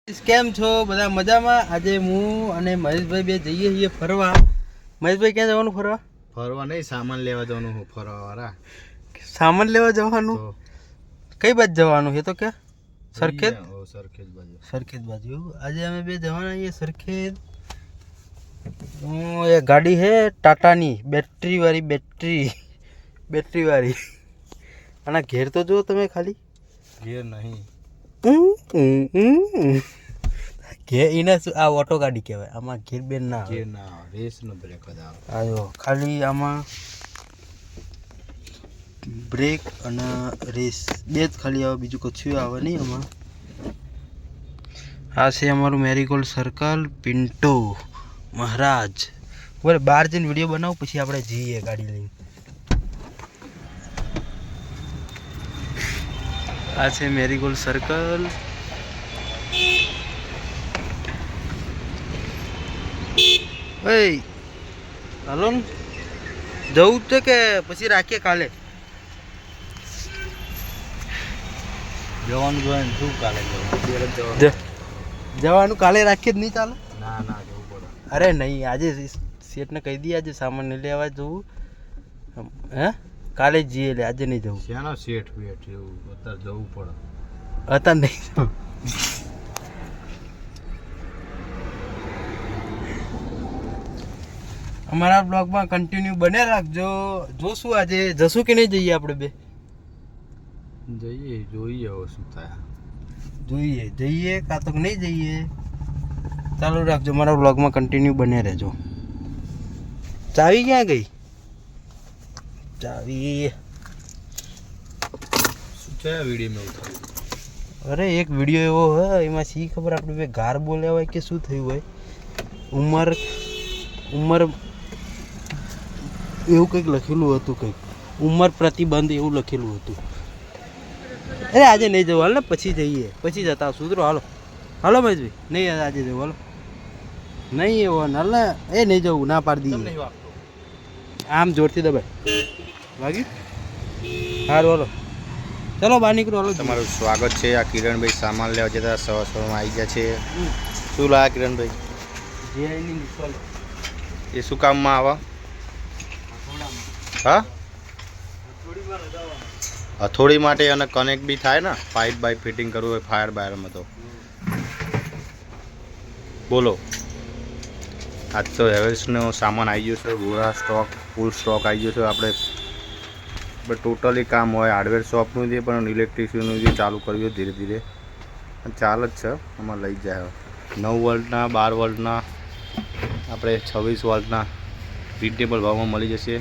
કેમ છો બધા મજામાં? આજે હું અને મહેશભાઈ બે જઈએ છીએ ફરવા. મહેશભાઈ ક્યાં જવાનું ફરવા? ફરવા નહીં, સામાન લેવા જવાનું. ફરવા વાળા સામાન લેવા જવાનું. કઈ બાજુ જવાનું છે તો કે? સરખેજ. સરખેજ બાજુ. સરખેજ બાજુ આજે અમે બે જવાના છીએ સરખેજ. એ ગાડી છે ટાટાની બેટરી વાળી. અને ઘેર તો જુઓ તમે ખાલી. ઘેર નહીં ઘેર એના શું, આ ઓટો ગાડી કહેવાય. આમાં ઘેર બેન ના ઘેર ના રેસ નો બ્રેક જ આવે. આવ્યો ખાલી આમાં બ્રેક અને રેસ બે જ ખાલી આવે, બીજું કશું આવે નહીં આમાં. આ છે અમારું મેરીગોલ્ડ સર્કલ પિન્ટો મહારાજ. બોલે બહાર જઈને વિડીયો બનાવું પછી આપણે જઈએ ગાડી લઈને. આ છે મેરીગોલ્ડ સર્કલ. હાલો ને જવું છે કે પછી રાખીએ કાલે? જવાનું જોઈએ શું કાલે જવાનું કાલે રાખીએ જ નહીં ચાલે? ના જવું પડે. અરે નહીં, આજે શેઠને કહી દઈએ આજે સામાન નહીં લેવા જવું. હે કાલે જ જઈએ, આજે નહીં જવું. શેનો શેઠ વેઠ એવું અત્યારે જવું પડે. અત્યારે નહીં જવું. અમારા બ્લોગમાં કન્ટિન્યુ બને રાખજો. જોશું આજે જશું કે નહીં જઈએ આપણે બે? જોઈએ હવે શું થાય. જઈએ કાં તો નહીં જઈએ. ચાલુ રાખજો, મારા બ્લોગમાં કન્ટિન્યુ બને રહેજો. ચાવી ક્યાં ગઈ? ચાવી શું છે વિડીયોમાં ઉતાર્યું? અરે એક વિડીયો એવો હોય એમાં શી ખબર આપણે બે ગાર બોલ્યા હોય કે શું થયું હોય. ઉંમર એવું કંઈક લખેલું હતું, કંઈક ઉંમર પ્રતિબંધ એવું લખેલું હતું. અરે આજે નહીં જવું, હાલ ને પછી જઈએ, પછી જતા સુધરો. હાલો મહેશભાઈ, નહીં આજે જવું, હાલો. નહીં એવો હાલ ને, એ નહીં જવું, ના પાડી દઈએ. આમ જોરથી દબાય વાગ્યું. સારું હાલો, ચલો બહાર નીકળો. હાલો, તમારું સ્વાગત છે. આ કિરણભાઈ સામાન લેવા જતા સવારમાં આવી ગયા છે. શું લાયા કિરણભાઈ? એ શું કામમાં આવે? હા, હથોડી માટે અને કનેક્ટ બી થાય ને, પાઇપ બાઇપ ફિટિંગ કરવું હોય ફાયર બાયરમાં તો. બોલો, આજ તો હેવેલ્સનો સામાન આવી ગયો છે. પૂરા ફૂલ સ્ટોક આવી ગયો છે. આપણે ટોટલી કામ હોય હાર્ડવેર શોપનું જે પણ ઇલેક્ટ્રિશિયનનું જે ચાલુ કર્યું ધીરે ધીરે ચાલ જ છે. આમાં લઈ જાય 9 વોલ્ટના 12 વોલ્ટના આપણે 26 વોલ્ટના રીઝનેબલ ભાવમાં મળી જશે.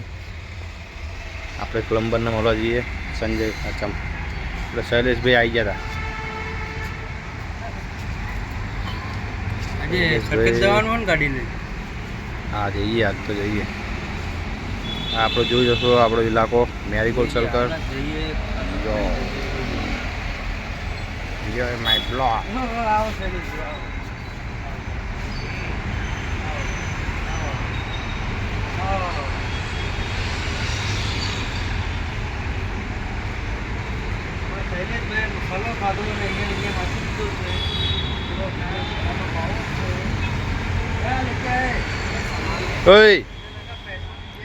આપણે પ્લમ્બરના મળવા જઈએ. સંજય આપણે શૈલેષભાઈ આવી ગયા હતા. હા જઈએ, આજ તો જઈએ. આપણે જોઈ જશો આપણો ઇલાકો મેરીગોલ્ડ સર્કલ. My blog.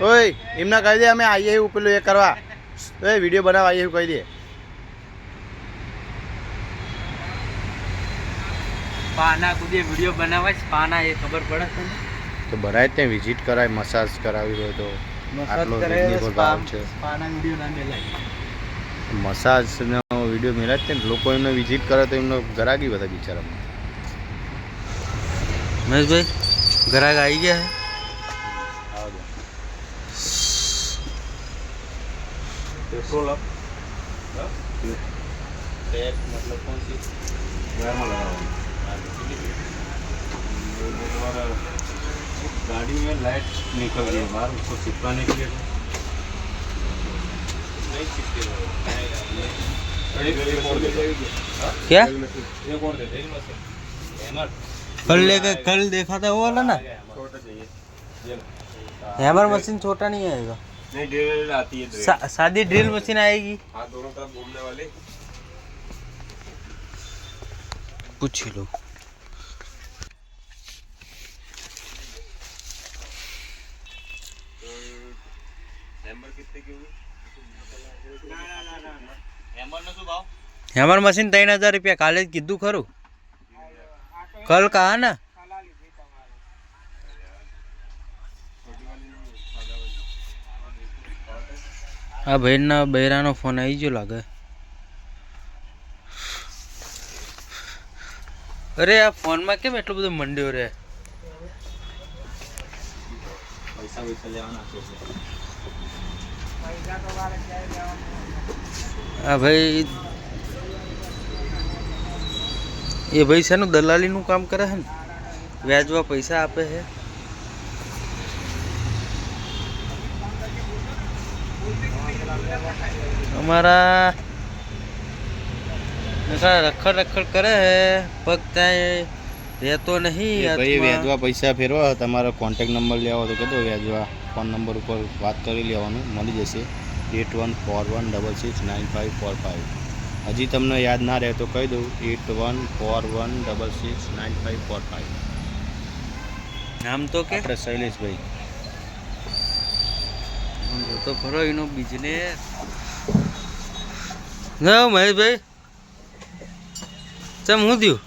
ઓય એમના કહી દે અમે આવીએ એવું પેલું એ કરવા. વિડીયો બનાવવા આવીએ એવું કહી દે. પાના કુદે વિડીયો બનાવવા જ પાના એ ખબર પડે છે ને તો ભરાય ત્યાં વિઝિટ કરાય. મસાજ કરાવી હોય તો આટલો રીઝનેબલ ભાવ છે. પાના વિડીયો ના મેલાય. મસાજનો વિડીયો મેળાય છે ને, લોકો એમને વિઝિટ કરે તો એમનો ગરાગી બધા બિચારા. મહેશભાઈ ગ્રાહક આવી ગયા है. पेट्रोल अब टैग मतलब कौन सी में लगा गाड़ी में लाइट निकल गई है बाहर, उसको चिपकाने के लिए नहीं चिपके. क्या ये कौन देते हैं हैमर? कल देखा था वो वाला ना, छोटा चाहिए. हैमर मशीन छोटा नहीं आएगा. नहीं ड्रिल आती है. सादी ड्रिल मशीन आएगी. हाँ, दोनों तरफ घूमने वाली. पूछ लो. હેમર મશીન 3000 રૂપિયા કાલે જ કીધું ખરું. કલ કહા ના આ ભાઈના બૈરાનો ફોન આવી ગયો લાગે. અરે આ ફોનમાં કેમ એટલો બધો મંડ્યો રે? હા ભાઈ, એ ભાઈ છે ને દલાલીનું કામ કરે છે ને, વ્યાજમાં પૈસા આપે છે. અમારા રખડ કરે છે, પગ ત્યાં રહેતો નહીં. ભાઈ વ્યાજવા પૈસા ફેરવા તમારો કોન્ટેક્ટ નંબર લેવો તો કહેતો વ્યાજવા ફોન નંબર ઉપર વાત કરી લેવાનું, મળી જશે. 8141669545. હજી તમને યાદ ના રહે તો કહી દઉં 8141669545. નામ તો કે આપણે શૈલેષભાઈ. તો ખરો એનો બિઝનેસ. ના મહેશભાઈ, ચમ હું થયું?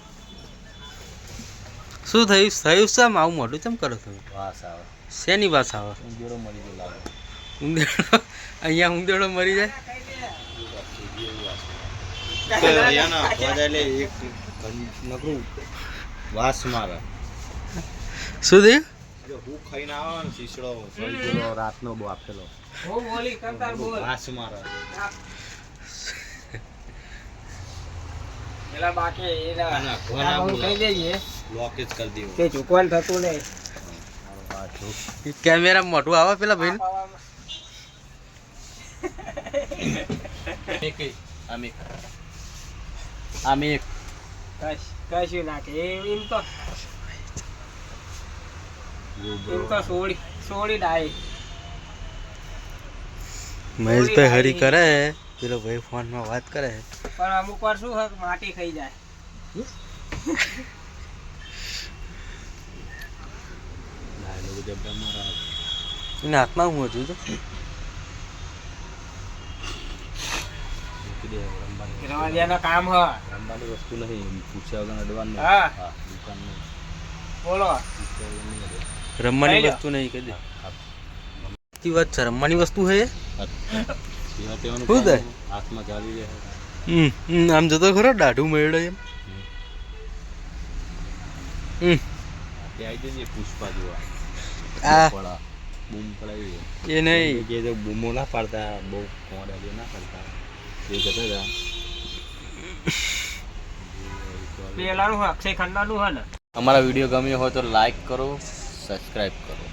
શું થયું? ચમ આવું મોઢું ચમ કરો તમે? વાસ આવે. શેની વાત આવે? ઉંદેડો મરી ગયો લાગે. ઉંદેડો? અહીંયા ઉંદેડો મરી જાય? વાસ મારે. શું થયું? હું ખાઈને આવે ને શીશડો રાતનો બહુ આપેલો વાસ મારે. કેમેરા મોટું આવે પેલા ભાઈ. કશું નાખે એમ તો સોડી ડાય. મહેશભાઈ હરી કરે, પેલો ભાઈ ફોનમાં વાત કરે. પણ અમુક વાર શું હોય માટી ખાઈ જાય. એના હાથમાં હું હજુ તો રવાડિયાનો કામ હ. રમવાની વસ્તુ નહીં, પૂછ્યા વગર અડવાનું. હા. દુકાનનું બોલો. રમવાની લઈ લો. વસ્તુ નહીં કદી. સાચી વાત છે, રમવાની વસ્તુ છે. તેવાનું શું થાય? હાથમાં ચાલી લે. આમ જતો ખરો દાઢું મેળો એમ. તે આવી જઈએ પુષ્પા જોવા. આ બૂમ પડાવી એ નહીં, જે તો બૂમો ના પાડતા, બહુ કોડા ના પાડતા એ જતા હતા. પેલાનું અક્ષય ખન્નાનું હે ને. અમારા વિડીયો ગમ્યો હોય તો લાઈક કરો, સબસ્ક્રાઈબ કરો.